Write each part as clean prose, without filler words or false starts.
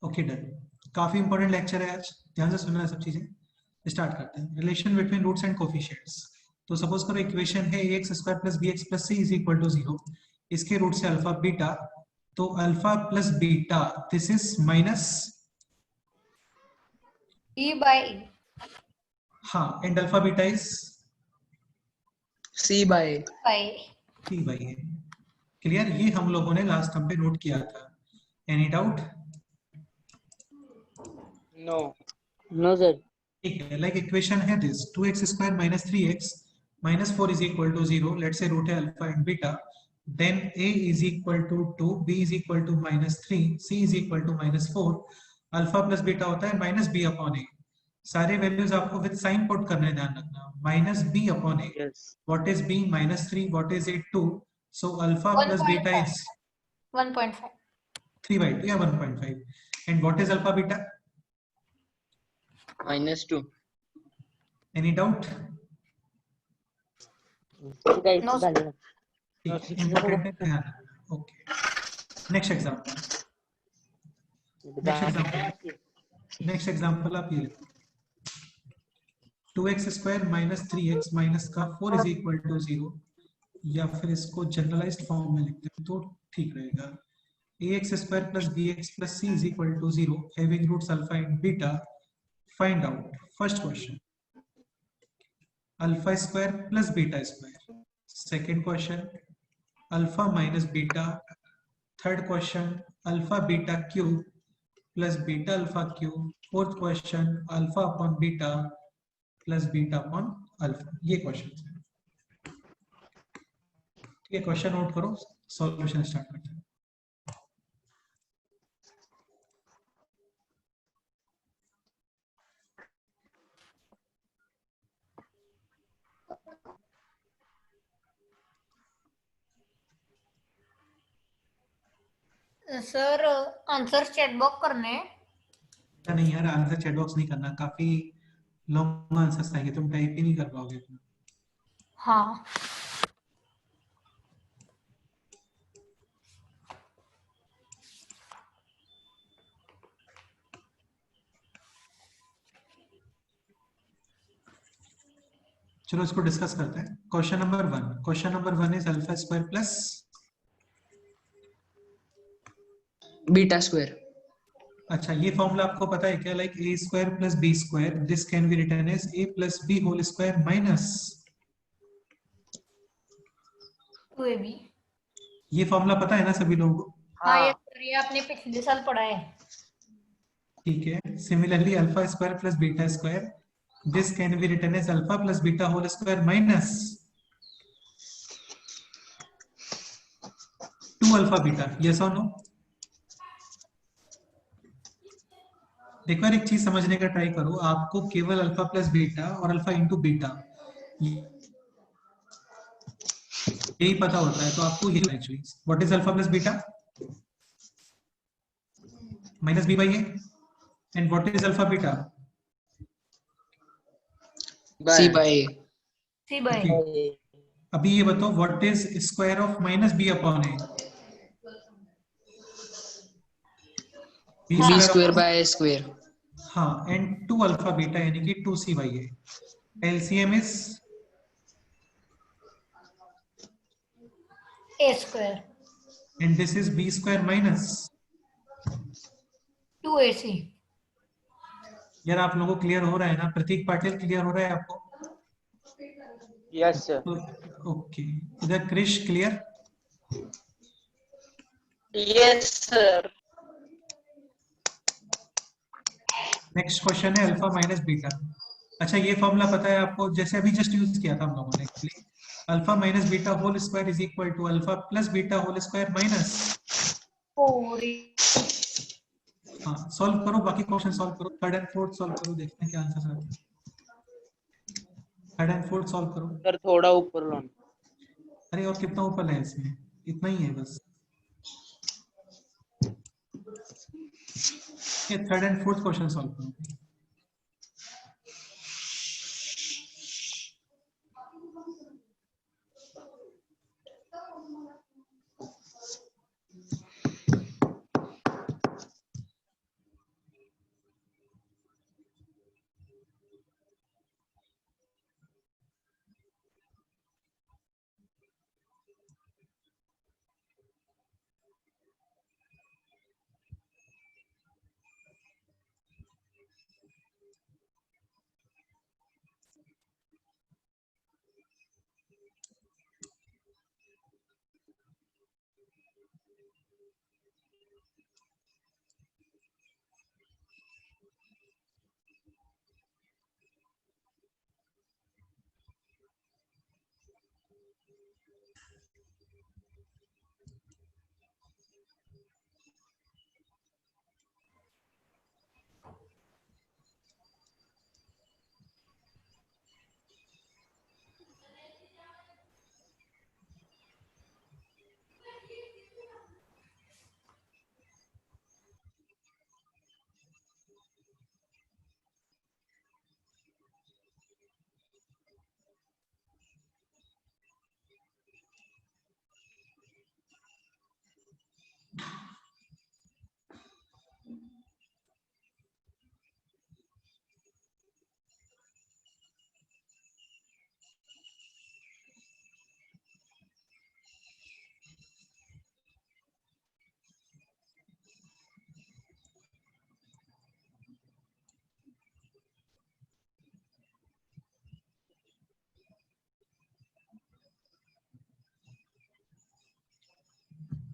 Okay done. काफी important lecture है आज, ध्यान से सुनना है सब चीजें। स्टार्ट करते हैं। Relation between roots and coefficients. तो सपोज करो इक्वेशन है ax square plus bx plus c is equal to 0। इसके रूट से अल्फा बीटा, तो alpha plus beta this is minus e by e. हाँ, and alpha beta is C by c by A. Clear? ये हम लोगों ने last term पे note किया था। Any doubt? no sir. ठीक है, लाइक इक्वेशन है this 2x square minus 3x minus 4 is equal to 0। Let's say root है alpha and beta, then a is equal to 2, b is equal to minus 3, c is equal to minus 4। Alpha plus beta होता है minus b upon a। सारे values आपको with sign put करने, ध्यान रखना। Minus b upon a, Yes. What is b? Minus 3, what is it? 2। So alpha plus beta is 1.5 3/2 या 1.5। And what is alpha beta? -2. Any doubt? Guys, No, sir. Important है, ध्यान। Okay, next example. Next example आप ये लिखो, 2x square minus 3x minus का 4 is equal to 0, या फिर इसको जनरलाइज्ड फॉर्म में लिखते हैं तो ठीक रहेगा। ax square plus bx plus c is equal to 0 having roots alpha and beta, find out. First question alpha square plus beta square. Second question alpha minus beta. Third question alpha beta cube plus beta alpha cube. Fourth question alpha upon beta plus beta upon alpha. ये question है, ठीक है? Question note करो, solution start करते हैं। Sir answer chat box करने हैं। नहीं यार, आंसर चैट बॉक्स नहीं करना, काफी लॉन्ग आंसर्स आएंगे, तुम टाइप ही नहीं कर पाओगे। हाँ चलो इसको डिस्कस करते हैं। Question number 1, question number 1 is alpha square plus beta square. अच्छा, ये फॉर्मूला आपको पता है क्या? Like A square plus B square, this can be written as A plus B whole square minus. 2ab। ये फॉर्मूला पता है ना सभी लोगों को? हाँ ये आपने पिछले साल पढ़ा है। ठीक है। Similarly alpha square plus beta square, this can be written as alpha plus beta whole square minus 2 alpha beta. Yes और नो? देखो यार, एक चीज समझने का ट्राई करो, आपको केवल अल्फा प्लस बीटा और अल्फा इंटू बीटा यही पता होता है, तो आपको यही actually what is alpha plus beta minus B by A, and what is alpha beta C by A. C by Okay. अभी ये बताओ what is square of minus B upon A? B square by A square. हाँ, and 2 alpha beta यानी कि 2c by A. LCM is A square and this is B square minus. 2ac। यार आप लोगों को क्लियर हो रहा है ना? प्रतीक पाटिल, क्लियर हो रहा है आपको? Yes, sir. ओके, इधर Krish clear? Yes, sir. Next question है अल्फा माइनस बीटा। अच्छा, ये फॉर्मूला पता है आपको? जैसे अभी जस्ट यूज किया था हम लोगों ने actually. Alpha minus beta whole square is equal to alpha plus beta whole square minus. हाँ, सॉल्व करो, बाकी क्वेश्चन सॉल्व करो। थर्ड एंड फोर्थ सॉल्व करो, देखते हैं क्या आंसर आता है। थर्ड एंड फोर्थ सॉल्व करो। सर थोड़ा ऊपर लो। अरे और कितना ऊपर है इसमें? इतना ही है बस। ये third and fourth question solve करो।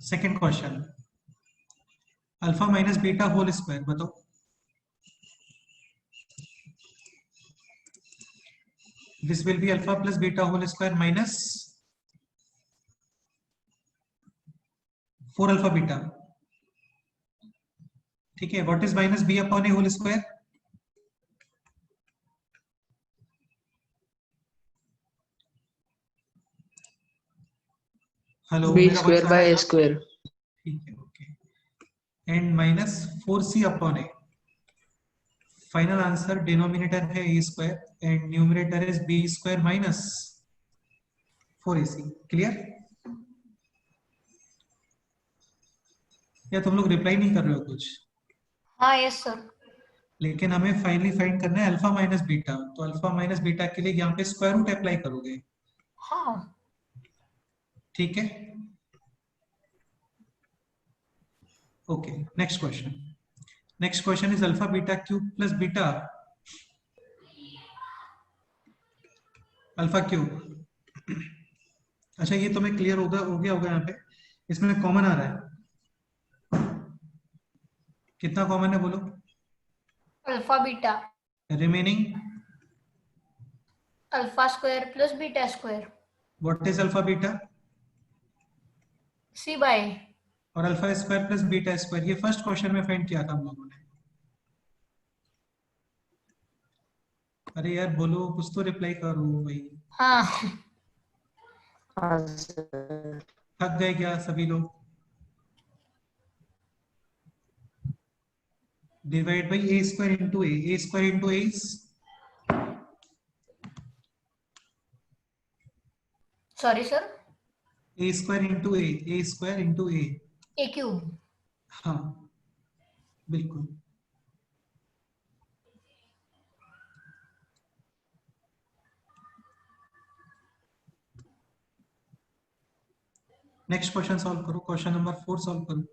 Second question, alpha minus beta whole square बताओ। This will be alpha plus beta whole square minus 4 alpha beta. ठीक है, what is minus B upon A whole square? Hello, B मेरा voice square आ रहा बाय है ए ना? स्क्वेयर। ठीक है, okay. And minus 4c upon A. Final answer denominator है A square and numerator is B square minus 4ac। Clear? या तुम लोग रिप्लाई नहीं कर रहे हो कुछ? हाँ यस सर। लेकिन हमें फाइनली फाइंड करना है अल्फा माइनस बीटा, तो अल्फा माइनस बीटा के लिए यहाँ पे स्क्वायर रूट अप्लाई करोगे। हाँ ठीक है, okay. Next question, next question is alpha beta cube plus beta alpha cube. अच्छा, ये तुम्हें क्लियर हो गया होगा। यहाँ पे इसमें कॉमन आ रहा है, कितना कॉमन है बोलो? Alpha beta, remaining alpha square plus beta square, what is alpha beta? C by. और alpha square plus beta square, ये फर्स्ट क्वेश्चन में फाइंड किया था हम लोगों ने। अरे यार बोलो, कुछ तो रिप्लाई करो भाई। हाँ हाँ सर। थक गए क्या सभी लोग? Divide by A square into A square into A, sorry sir, A square into A square into A cube. हाँ बिल्कुल। नेक्स्ट क्वेश्चन सॉल्व करो, क्वेश्चन नंबर 4 सॉल्व करो।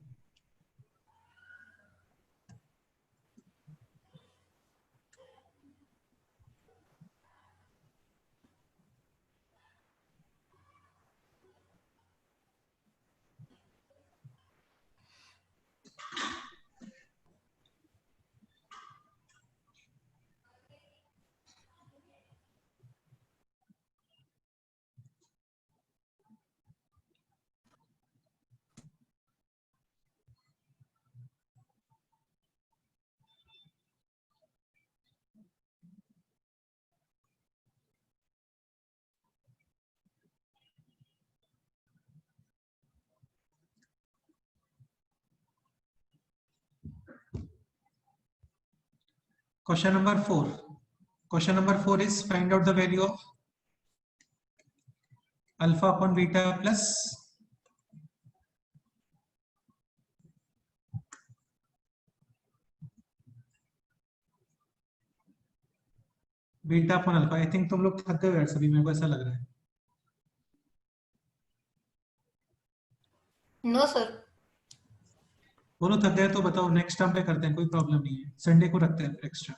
Question number 4. Question number 4 is find out the value of alpha upon beta plus beta upon alpha. I think तुम लोग थक गए हो यार सभी, मेरे को ऐसा लग रहा है। No sir. बोलो थक गए तो बताओ, नेक्स्ट टाइम पे करते हैं, कोई प्रॉब्लम नहीं है, संडे को रखते हैं एक्स्ट्रा।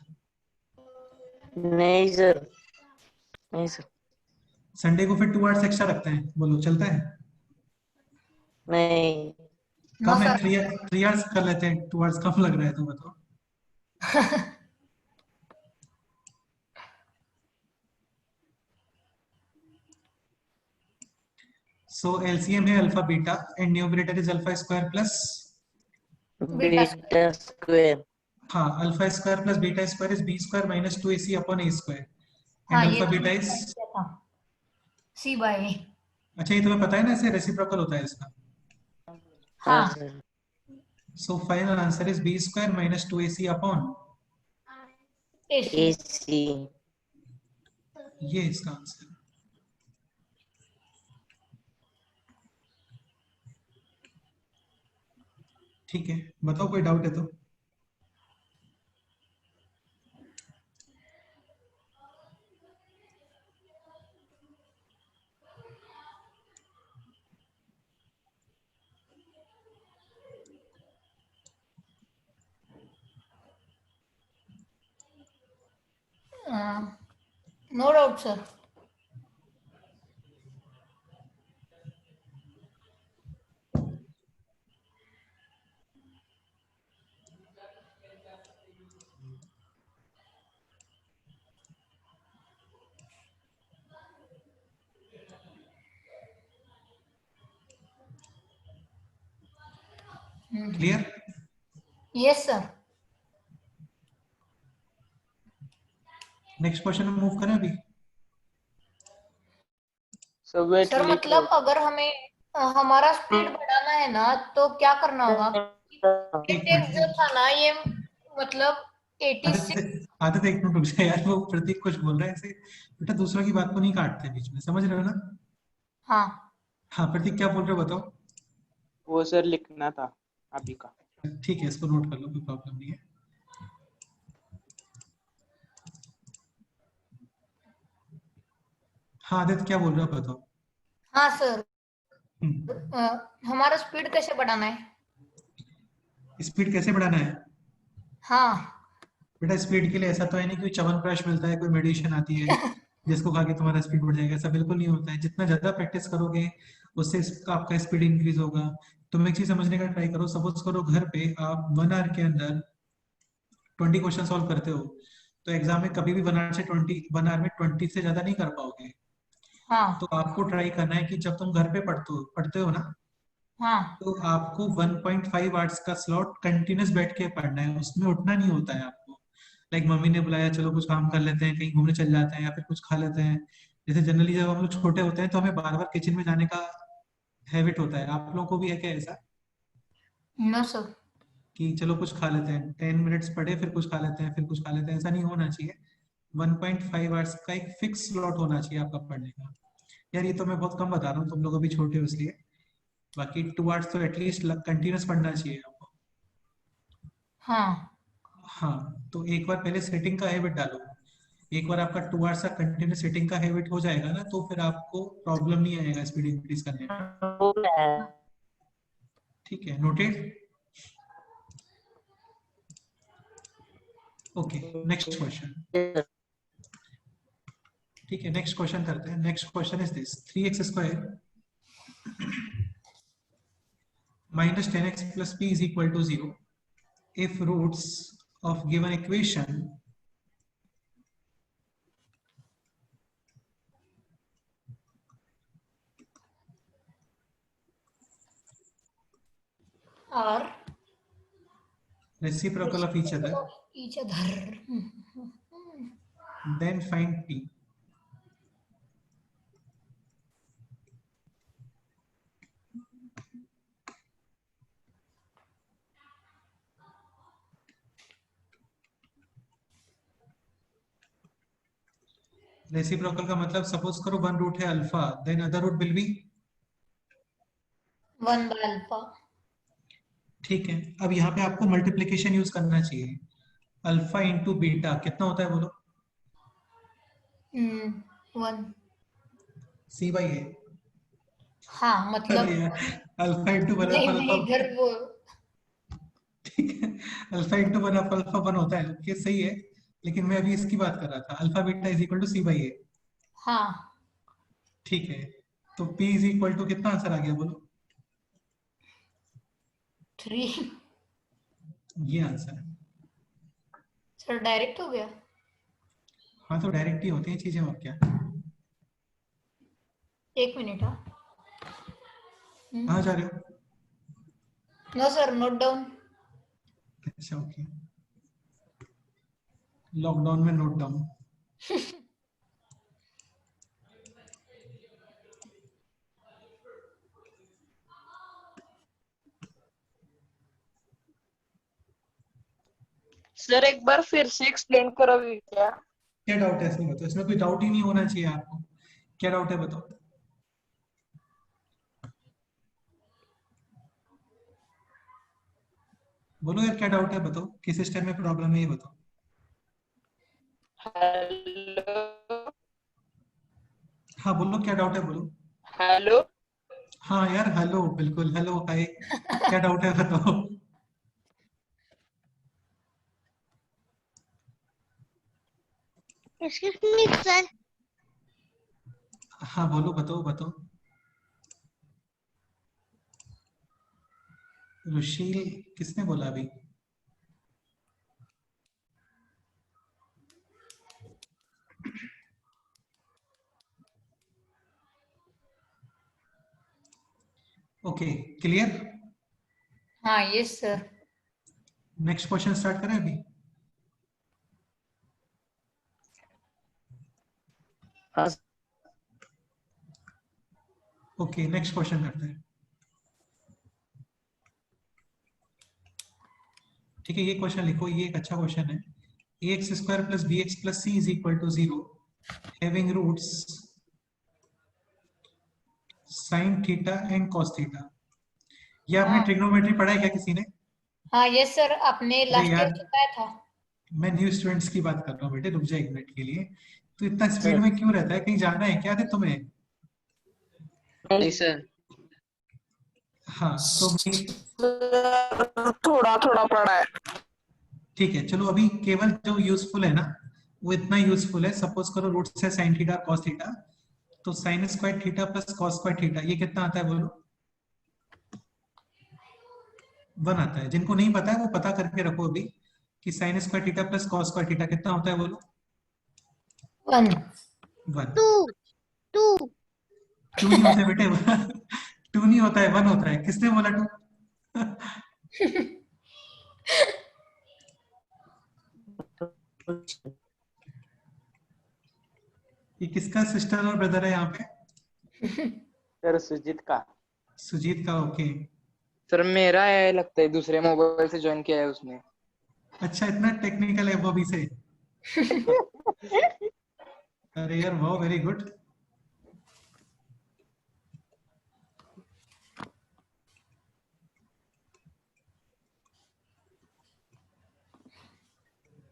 नहीं सर, नहीं सर, संडे को फिर 2 आवर्स एक्स्ट्रा रखते हैं, बोलो चलता है? नहीं। नो कम है, सर। 3 आवर्स कर लेते हैं, 2 आवर्स कम लग रहा है तो बताओ। सो एलसीएम है alpha beta and numerator is alpha square plus, beta beta square. हाँ, alpha square plus beta square is B square minus 2ac upon A square हाँ एंड ये अल्फा तो बीटा मैंने इज। find किया था, सी bye. अच्छा, ये तुम्हें पता है ना, ऐसे रेसिप्रोकल होता है इसका। हाँ हाँ सर। So final answer is B square minus 2ac upon, A C. AC। ये इसका आंसर। ठीक है, बताओ कोई डाउट है तो। No doubt sir. Clear? Yes sir. Next question में मूव करें अभी। So wait, सर लिख मतलब लो। अगर हमें हमारा स्पीड बढ़ाना है ना तो क्या करना होगा? एक टेक्स्ट जो मिनट, था ना ये मतलब 86। आदित्य आदित्य एक मिनट रुक जाए यार, वो प्रतीक कुछ बोल रहा है ऐसे। बेटा दूसरों की बात को नहीं काटते बीच में, समझ रहे हो ना? हाँ हाँ प्रतीक क्या बोल रहे हो बताओ। वो सर लिखना था अभी का। ठीक है, इसको नोट कर लो, कोई प्रॉब्लम नहीं है। हाँ आदित्य क्या बोल रहे हो बताओ। हाँ सर। हम्म, हमारा स्पीड कैसे बढ़ाना है? स्पीड कैसे बढ़ाना है? हाँ बेटा स्पीड के लिए ऐसा तो है नहीं कोई च्यवनप्राश मिलता है, कोई मेडिसिन आती है जिसको खा के तुम्हारा स्पीड बढ़ जाएगा, ऐसा बिल्कुल नहीं होता है। जितना ज्यादा प्रैक्टिस करोगे उससे आपका स्पीड इंक्रीज होगा। तुम एक चीज समझने का ट्राई करो, सपोज करो घर पे आप 1 आवर के अंदर 20 क्वेश्चन सॉल्व करते हो, तो एग्जाम में कभी भी 1 आवर से 1 आवर में 20 से ज्यादा नहीं कर पाओगे। तो हाँ आपको ट्राई करना है कि जब तुम घर पे पढ़ते हो ना, हाँ तो आपको 1.5 आवर्स का स्लॉट कंटिन्यूस बैठ के पढ़ना है, उसमें उठना नहीं होता है आपको। लाइक मम्मी ने बुलाया चलो कुछ काम कर लेते हैं, कहीं घूमने चल जाते हैं या फिर कुछ खा लेते हैं। जैसे जनरली जब हम लोग छोटे होते हैं तो हमें बार बार किचन में जाने का हैबिट होता है, आप लोगों को भी है क्या ऐसा नो सर। कि चलो कुछ खा लेते हैं, 10 मिनट्स पढ़े फिर कुछ खा लेते हैं फिर कुछ खा लेते हैं? ऐसा नहीं होना चाहिए। 1.5 आवर्स का एक फिक्स स्लॉट होना चाहिए आपका पढ़ने का। यार ये तो मैं बहुत कम बता रहा हूँ, तुम लोग अभी छोटे हो इसलिए। बाकी 2 आवर्स तो एटलीस्ट कंटिन्यूस पढ़ना चाहिए आपको। हाँ हाँ तो एक बार पहले सेटिंग का हैबिट डालो। एक बार आपका 2 आवर्स का कंटिन्यूस सेटिंग का हैबिट हो जाएगा ना, तो फिर आपको प्रॉब्लम नहीं आएगा स्पीड इंक्रीज करने में। हो गया है। ठीक है, नोटेड। Okay, next question. ठीक है नेक्स्ट क्वेश्चन करते हैं। Next question is this, 3x² minus 10x plus p is equal to 0 if roots of given equation और reciprocal of each other, each other. then find p. Reciprocal का मतलब suppose करो one root है alpha, then other root will be. 1 by alpha. ठीक है, अब यहाँ पे आपको मल्टीप्लीकेशन यूज करना चाहिए। अल्फा इंटू बीटा कितना होता है बोलो? 1. सी बाई ए। हाँ अरे मतलब यार, अल्फा इंटू वन नहीं अल्फा मैं अल्फा। इधर वो ठीक है, alpha into one alpha one होता है, ये सही है। लेकिन मैं अभी इसकी बात कर रहा था, alpha beta is equal to C by A. हाँ ठीक है, तो p इज इक्वल टू कितना आंसर आ गया बोलो? 3. ये आंसर है। सर डायरेक्ट हो गया। हाँ तो डायरेक्ट ही होती हैं चीजें, और क्या। 1 मिनट। हाँ कहाँ जा रहे हो? No sir, note down. अच्छा ओके, लॉकडाउन में नोट डाउन। सर एक बार फिर से एक्सप्लेन करोगे क्या? क्या डाउट है इसमें बताओ, इसमें कोई डाउट ही नहीं होना चाहिए आपको। क्या डाउट है बताओ। बोलो यार क्या डाउट है बताओ, किस स्टेप में प्रॉब्लम है ये बताओ। हेलो हाँ बोलो क्या डाउट है बोलो। हेलो। हाँ यार हेलो, बिल्कुल हेलो हाय, क्या डाउट है बताओ। Excuse me, sir. हाँ बोलो बताओ बताओ। रुशील किसने बोला अभी? Okay clear. हाँ yes sir. Next question start करें अभी? हाँ ओके, नेक्स्ट क्वेश्चन करते हैं। ठीक है, ये क्वेश्चन लिखो, ये एक अच्छा क्वेश्चन है। ax square plus B X plus C is equal to 0 having roots sine theta and cos theta. ये आपने हाँ ट्रिग्नोमेट्री पढ़ा है क्या किसी ने? हाँ यस सर, आपने अरे लास्ट ईयर यार, सिखाया था। मैं न्यू स्टूडेंट्स की बात कर रहा हूँ बेटे, रुक जा एक मिनट के लिए। तो इतना स्पीड सर। में क्यों रहता है? कहीं जाना है क्या तुम्हें? नहीं सर। हाँ तो भाई थोड़ा थोड़ा पड़ा है। ठीक है, चलो अभी केवल जो यूजफुल है ना वो इतना यूजफुल है। सपोज करो रूट्स है साइन थीटा कॉस थीटा, तो sine square theta plus cos square theta ये कितना आता है बोलो? 1 आता है। जिनको नहीं पता है वो पता करके रखो अभी कि sign square theta plus cos square theta कितना होता है बोलो? 1। 1। 2। टू नहीं होता है बेटे। टू नहीं होता है, 1 होता है। किसने बोला 2? ये किसका सिस्टर और ब्रदर है यहाँ पे? सर सुजीत का। सुजीत का, ओके। सर मेरा है लगता है, दूसरे मोबाइल से ज्वाइन किया है उसने। अच्छा, इतना टेक्निकल है वो अभी से। अरे यार वाह, वेरी गुड।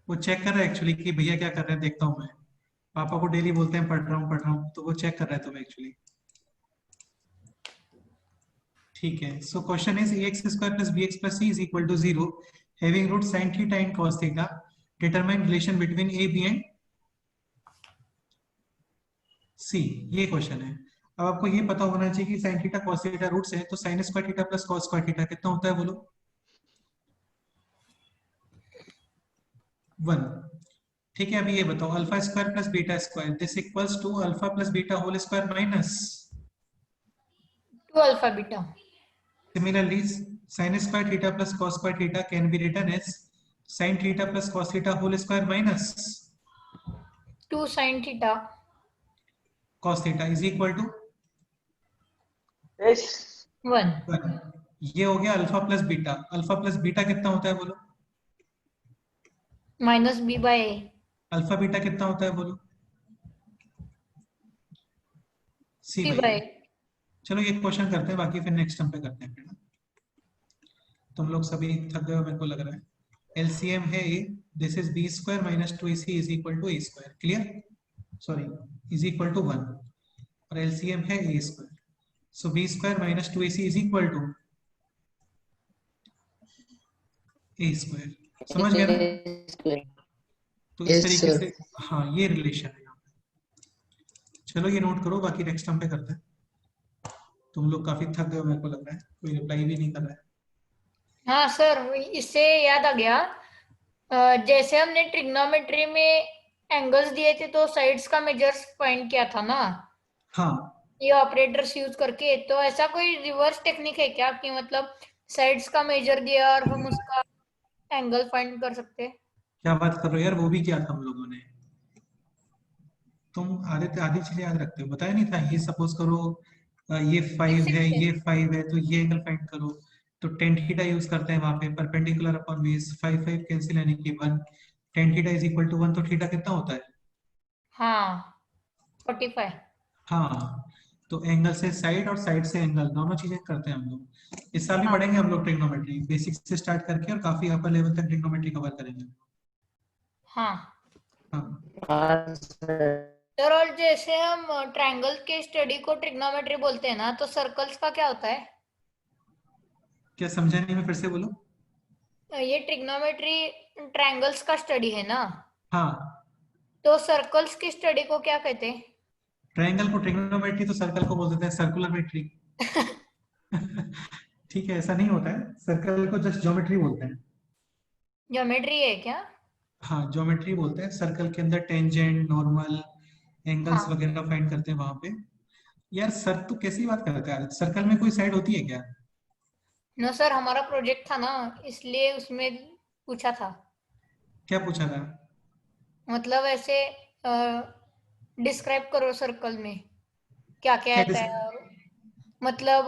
वो चेक कर रहा है एक्चुअली कि भैया क्या कर रहे हैं, देखता हूँ मैं। पापा को डेली बोलते हैं पढ़ रहा हूँ, तो वो चेक कर रहा है तुम्हें एक्चुअली। ठीक है, so question is X square plus B X plus C is equal to 0 having root sine theta and cos theta, determine relation between A B and C. ये क्वेश्चन है। अब आपको ये पता होना चाहिए कि sine theta cos theta roots है, तो sine square theta plus cos square theta कितना होता है बोलो? 1। ठीक है, अभी ये बताओ, alpha square plus beta square this equals to alpha plus beta whole square minus. 2 alpha beta. Similarly, sin square theta plus cos square theta can be written as sin theta plus cos theta whole square minus 2 sine theta. cos theta is equal to 1। 1। ये हो गया alpha plus beta. Alpha plus beta कितना होता है बोलो? Minus B bye ए। Alpha beta कितना होता है बोलो? सी सी बाई बाय ए। ए। चलो ये क्वेश्चन करते हैं, बाकी फिर नेक्स्ट टाइम पे करते हैं फिर ना। तुम लोग सभी थक गए हो मेरे को लग रहा है। एलसीएम है A, this is B square minus 2ac is equal to A square. Clear? Sorry, is equal to 1। और एलसीएम है A square, so B square minus 2ac is equal to A square. समझ गया ना? तो इस yes तरीके sir. से हाँ ये रिलेशन है यहाँ पे। चलो ये नोट करो, बाकी नेक्स्ट टाइम पे करते हैं। तुम लोग काफी थक गए हो मेरे को लग रहा है, कोई रिप्लाई भी नहीं कर रहा है। हाँ सर, इससे याद आ गया, जैसे हमने ट्रिग्नोमेट्री में एंगल्स दिए थे तो साइड्स का मेजर्स फाइंड किया था ना, हाँ, ये ऑपरेटर्स यूज करके। तो ऐसा कोई रिवर्स टेक्निक है क्या कि मतलब साइड्स का मेजर दिया और हम उसका एंगल फाइंड कर सकते हैं? क्या बात कर रहे हो यार, वो भी किया था हम लोगों ने। तुम आधी चीजें याद रखते हो, बताया नहीं था? ये सपोज करो ये 5 है, ये 5 है, तो ये एंगल फाइंड करो। तो टेन थीटा यूज करते हैं वहां पे, परपेंडिकुलर अपॉन बेस, 5 5 कैंसिल यानी कि 1। Tan theta is equal to 1, तो थीटा कितना होता है? हाँ 45। हाँ, तो एंगल से साइड और साइड से एंगल, दोनों चीजें करते हैं हम लोग। इस साल भी हाँ पढ़ेंगे हम लोग ट्रिग्नोमेट्री, बेसिक से स्टार्ट करके और काफी अपर लेवल तक ट्रिग्नोमेट्री कवर करेंगे। हाँ हाँ, हाँ सर। सर, और जैसे हम ट्रायंगल के स्टडी को ट्रिग्नोमेट्री बोलते हैं ना, तो सर्कल्स का क्या होता है? क्या समझा नहीं, मैं फिर से बोलूं? ये ट्रिग्नोमेट्री ट्रायंगल्स का स्टडी है ना, हाँ, तो सर्कल्स की स्टडी को क्या कहते हैं? ट्रायंगल को ट्रिग्नोमेट्री, तो सर्कल को बोल देते हैं सर्कुलर मेट्री। ठीक है, ऐसा नहीं होता है, सर्कल को जस्ट ज्योमेट्री बोलते हैं। ज्योमेट्री है क्या? हाँ, ज्योमेट्री बोलते हैं। सर्कल के अंदर टेंजेंट, नॉर्मल, एंगल्स हाँ वगैरह फाइंड करते हैं वहां पे। यार सर, तू कैसी बात करता है? सर्कल में कोई साइड होती है क्या? नो सर, हमारा प्रोजेक्ट था ना, इसलिए उसमें पूछा था। क्या पूछा था? मतलब ऐसे डिस्क्राइब करो सर्कल में क्या क्या क्या आता है, और मतलब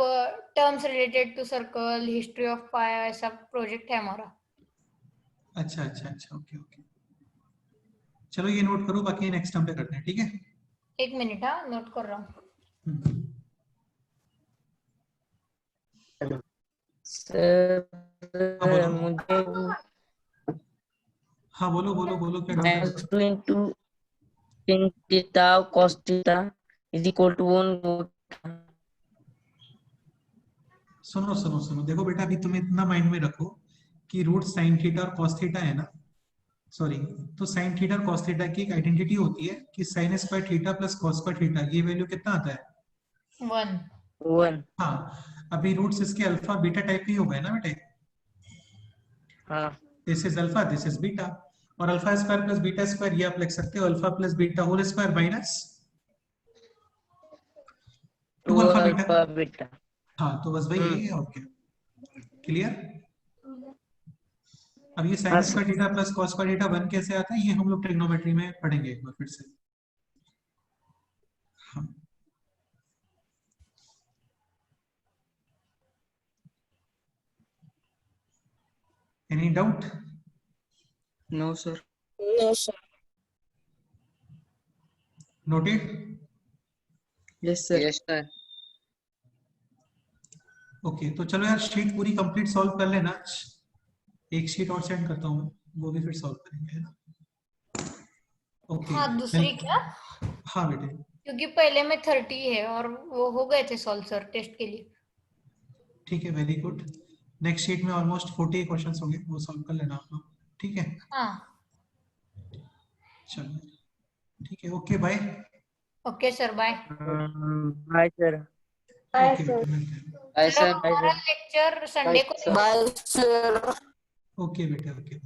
terms related to circle, history of pi, ऐसा प्रोजेक्ट है हमारा। अच्छा अच्छा अच्छा, ओके ओके, चलो ये नोट करो, बाकी नेक्स्ट टाइम पे करते हैं, ठीक है? एक मिनट, हाँ नोट कर रहा हूँ। हम्म। सर हाँ बोलो, मुझे हाँ बोलो बोलो बोलो, क्या डाउट है बोलो। -2 into sin theta cos theta is equal to 1। सुनो सुनो सुनो, देखो बेटा, अभी तुम इतना माइंड में रखो कि रूट साइन थीटा और कॉस थीटा है ना, सॉरी, तो साइन थीटा और कॉस थीटा की एक आइडेंटिटी होती है कि sign square theta plus cos square theta, ये वैल्यू कितना आता है? 1। 1। हाँ, अभी रूट्स इसके अल्फा बीटा टाइप के ही हो गए ना बेटे, हाँ this is alpha this is beta, और alpha square plus beta square ये आप लिख सकते हो alpha plus beta whole square minus 2 2 alpha beta. Alpha beta. हाँ तो बस भाई यही है, ओके, क्लियर? अब ये हाँ sine sir. Square theta plus cos square theta 1 कैसे आता है, ये हम लोग ट्रिग्नोमेट्री में पढ़ेंगे एक बार फिर से। हाँ, any doubt? No sir. No sir. Noted? Yes sir. Yes sir. Okay, तो चलो यार, शीट पूरी कंप्लीट सॉल्व कर लेना, एक शीट और सेंड करता हूँ, वो भी फिर सॉल्व करेंगे, है ना? ओके, हाँ, दूसरी क्या? हाँ बेटे, क्योंकि पहले में 30 है और वो हो गए थे सॉल्व सर टेस्ट के लिए। ठीक है, वेरी गुड। नेक्स्ट शीट में ऑलमोस्ट 40 क्वेश्चंस होंगे, वो सॉल्व कर लेना आप लोग, ठीक है? हाँ। चलो, ठीक है, okay bye. Okay sir, bye. Bye sir. Okay बेटा, मिलते हैं। Bye sir, sir. हमारा लेक्चर संडे को सर। Bye sir. ओके बेटा, ओके।